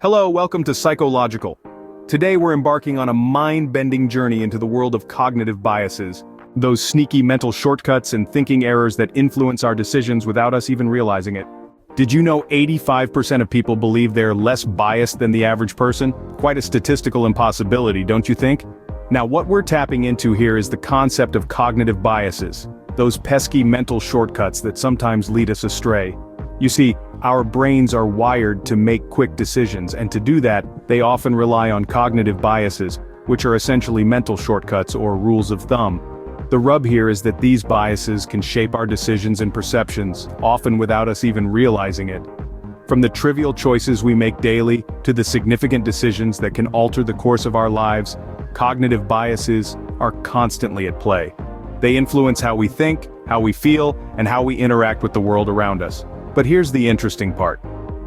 Hello, welcome to Psychological. Today we're embarking on a mind-bending journey into the world of cognitive biases, those sneaky mental shortcuts and thinking errors that influence our decisions without us even realizing it. Did you know 85% of people believe they're less biased than the average person? Quite a statistical impossibility, don't you think? Now what we're tapping into here is the concept of cognitive biases, those pesky mental shortcuts that sometimes lead us astray. You see, our brains are wired to make quick decisions, and to do that, they often rely on cognitive biases, which are essentially mental shortcuts or rules of thumb. The rub here is that these biases can shape our decisions and perceptions, often without us even realizing it. From the trivial choices we make daily, to the significant decisions that can alter the course of our lives, cognitive biases are constantly at play. They influence how we think, how we feel, and how we interact with the world around us. But here's the interesting part.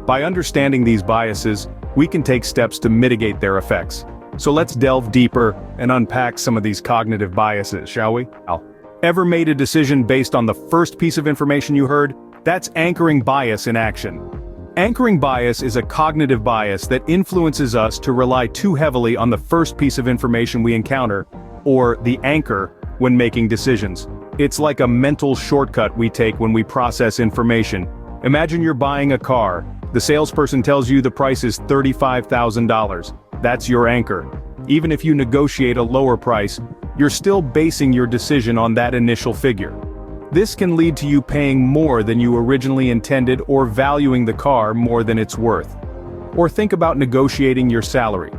By understanding these biases, we can take steps to mitigate their effects. So let's delve deeper and unpack some of these cognitive biases, shall we? Ever made a decision based on the first piece of information you heard? That's anchoring bias in action. Anchoring bias is a cognitive bias that influences us to rely too heavily on the first piece of information we encounter, or the anchor, when making decisions. It's like a mental shortcut we take when we process information. Imagine you're buying a car. The salesperson tells you the price is $35,000. That's your anchor. Even if you negotiate a lower price, you're still basing your decision on that initial figure. This can lead to you paying more than you originally intended or valuing the car more than it's worth. Or think about negotiating your salary.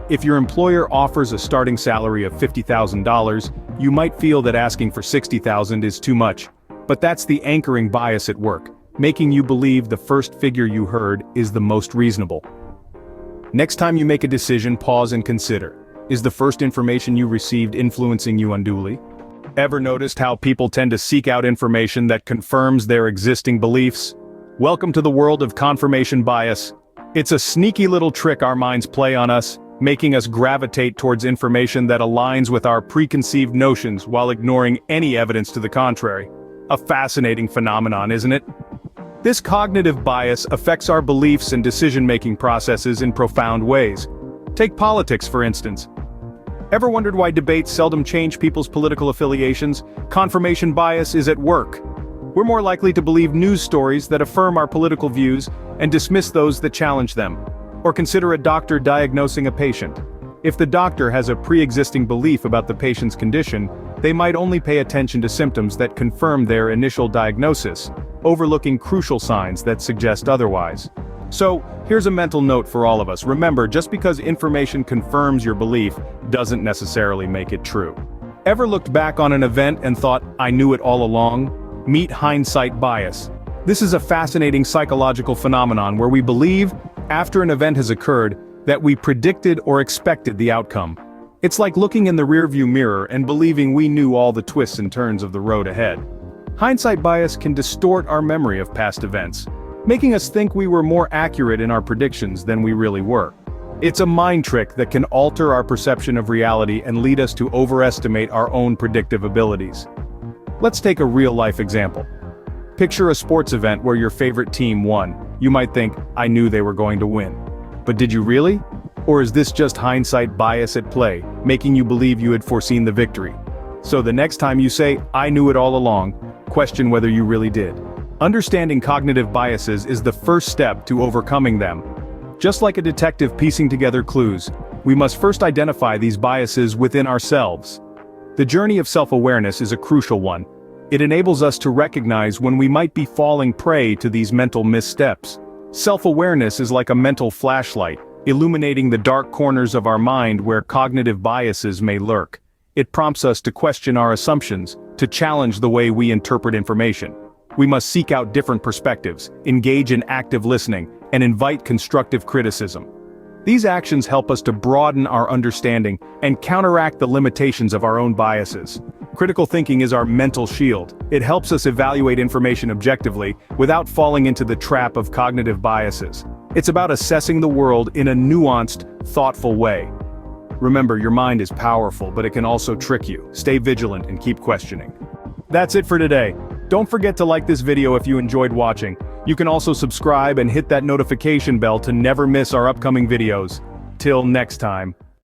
If your employer offers a starting salary of $50,000, you might feel that asking for $60,000 is too much. But that's the anchoring bias at work, making you believe the first figure you heard is the most reasonable. Next time you make a decision, pause and consider. Is the first information you received influencing you unduly? Ever noticed how people tend to seek out information that confirms their existing beliefs? Welcome to the world of confirmation bias. It's a sneaky little trick our minds play on us, making us gravitate towards information that aligns with our preconceived notions while ignoring any evidence to the contrary. A fascinating phenomenon, isn't it? This cognitive bias affects our beliefs and decision-making processes in profound ways. Take politics, for instance. Ever wondered why debates seldom change people's political affiliations? Confirmation bias is at work. We're more likely to believe news stories that affirm our political views and dismiss those that challenge them. Or consider a doctor diagnosing a patient. If the doctor has a pre-existing belief about the patient's condition, they might only pay attention to symptoms that confirm their initial diagnosis, overlooking crucial signs that suggest otherwise. So, here's a mental note for all of us. Remember, just because information confirms your belief doesn't necessarily make it true. Ever looked back on an event and thought, I knew it all along? Meet hindsight bias. This is a fascinating psychological phenomenon where we believe, after an event has occurred, that we predicted or expected the outcome. It's like looking in the rearview mirror and believing we knew all the twists and turns of the road ahead. Hindsight bias can distort our memory of past events, making us think we were more accurate in our predictions than we really were. It's a mind trick that can alter our perception of reality and lead us to overestimate our own predictive abilities. Let's take a real-life example. Picture a sports event where your favorite team won. You might think, I knew they were going to win. But did you really? Or is this just hindsight bias at play, making you believe you had foreseen the victory? So the next time you say, I knew it all along, question whether you really did. Understanding cognitive biases is the first step to overcoming them. Just like a detective piecing together clues, we must first identify these biases within ourselves. The journey of self-awareness is a crucial one. It enables us to recognize when we might be falling prey to these mental missteps. Self-awareness is like a mental flashlight, illuminating the dark corners of our mind where cognitive biases may lurk. It prompts us to question our assumptions, to challenge the way we interpret information. We must seek out different perspectives, engage in active listening, and invite constructive criticism. These actions help us to broaden our understanding and counteract the limitations of our own biases. Critical thinking is our mental shield. It helps us evaluate information objectively without falling into the trap of cognitive biases. It's about assessing the world in a nuanced, thoughtful way. Remember, your mind is powerful, but it can also trick you. Stay vigilant and keep questioning. That's it for today. Don't forget to like this video if you enjoyed watching. You can also subscribe and hit that notification bell to never miss our upcoming videos. Till next time.